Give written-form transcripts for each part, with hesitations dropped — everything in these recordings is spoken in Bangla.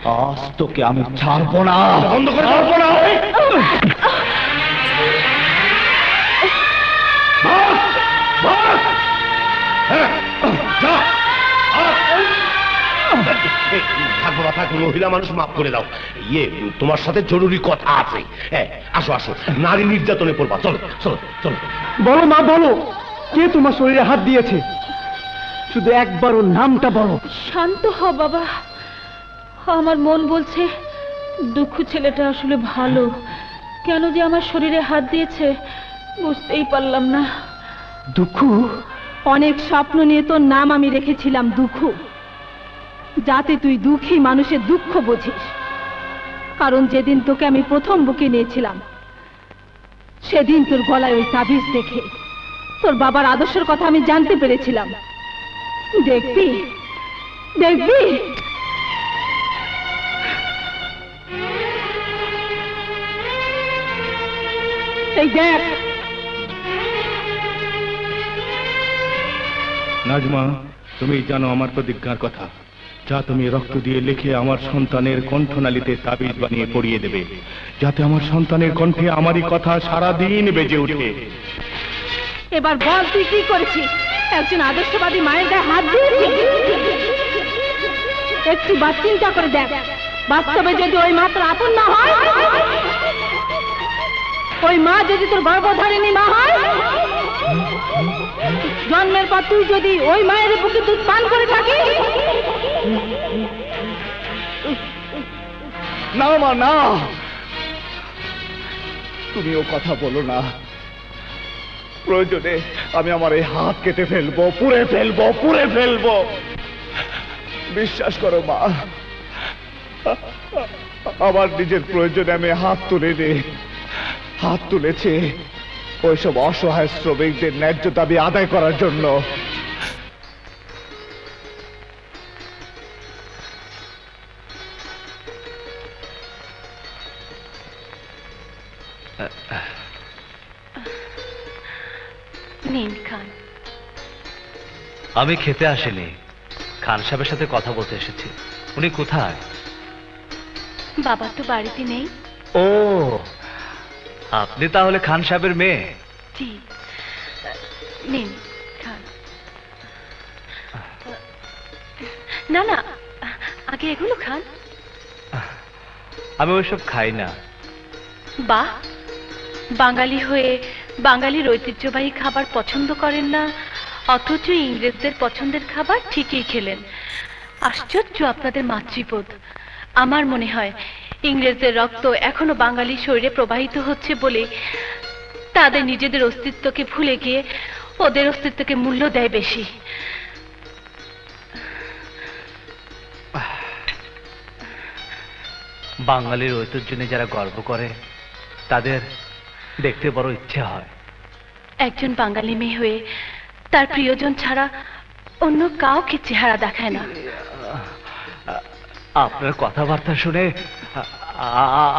আজ তোকে আমি ছাড়বো না। বন্ধ করে ছাড়বো না। থাকবো না, থাকবো, মহিলা মানুষ, মাফ করে দাও। তোমার সাথে জরুরি কথা আছে। হ্যাঁ, আসো আসো, নারী নির্যাতনে পড়বা। চলো চলো চলো। বলো মা, বলো, কে তোমার শরীরে হাত দিয়েছে? শুধু একবার ওর নামটা বলো। শান্ত হ বাবা, আমার মন বলছে দুঃখ ছেলেটা আসলে ভালো। কেন যে আমার শরীরে হাত দিয়েছে বুঝতেই পারলাম না। দুঃখ? অনেক স্বপ্ন নিয়ে তোর নাম আমি রেখেছিলাম দুঃখ, যাতে তুই দুঃখী মানুষের দুঃখ বুঝিস। কারণ যেদিন তোকে আমি প্রথম বুকে নিয়েছিলাম সেদিন তোর গলায় ওই তাবিজ দেখে তোর বাবার আদর্শের কথা আমি জানতে পেরেছিলাম। দেখবি দেখবি এই দেখ। নাজমা, তুমি জানো আমার প্রতিজ্ঞার কথা, যা তুমি রক্ত দিয়ে লিখে আমার সন্তানের কণ্ঠনালীতে তাবিজ বানিয়ে পড়িয়ে দেবে, যাতে আমার সন্তানের কণ্ঠে আমারই কথা সারাদিন বেজে ওঠে। এবার বল তুই কি করেছিস? একজন আদর্শবাদী মায়ের গায়ে হাত দিয়েছিস। একটু বা চিন্তা করে দেখ, বাস্তবে যদি ওই মা তোর আপন মা হয়, ওই মা যদি তোর গর্ভধারিণী মা হয়, জন্মের পর তুই যদি ওই মায়ের বুকে দুধ পান করে থাকিস। না মা, না, তুমি ও কথা বলো না। প্রয়োজনে আমি আমার এই হাত কেটে ফেলবো, পুড়ে ফেলবো, পুড়ে ফেলবো। বিশ্বাস করো মা, আমার নিজের প্রয়োজনে আমি হাত তুলেছি ওইসব অসহায় শ্রমিকদের ন্যায্য দাবি আদায় করার জন্য। নিন খান। আমি খেতে আসিনি, খান সাহেবের সাথে কথা বলতে এসেছি। উনি কোথায়? বাবা তো বাড়িতে নেই। ও, আপনি তাহলে খান সাহেবের মেয়ে? জি, নিন খান। না না, আগে এগুলো খান। আমি ওইসব খাই না। বাহ, বাঙালি হয়ে বাঙালির ঐতিহ্যবাহী খাবার পছন্দ করেন না, অথচ ইংরেজদের পছন্দের খাবার ঠিকই খেলেন। আশ্চর্য আপনাদের মাতৃবোধ। আমার মনে হয় ইংরেজদের রক্ত এখনো বাঙালি শরীরে প্রবাহিত হচ্ছে বলে তাদের নিজেদের অস্তিত্বকে ভুলে গিয়ে ওদের অস্তিত্বকে মূল্য দেয় বেশি। বাঙালির ঐতিহ্য নিয়ে যারা গর্ব করে তাদের দেখতে বড় ইচ্ছে হয়। একজন বাঙালি মেয়ে হয়ে তার প্রিয়জন ছাড়া অন্য কাউকে চেহারা দেখায় না। আপনার কথাবার্তা শুনে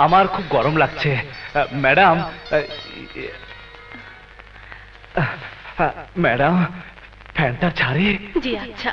আমার খুব গরম লাগছে। ম্যাডাম, ম্যাডাম, ফ্যানটা ছাড়ি? জি আচ্ছা।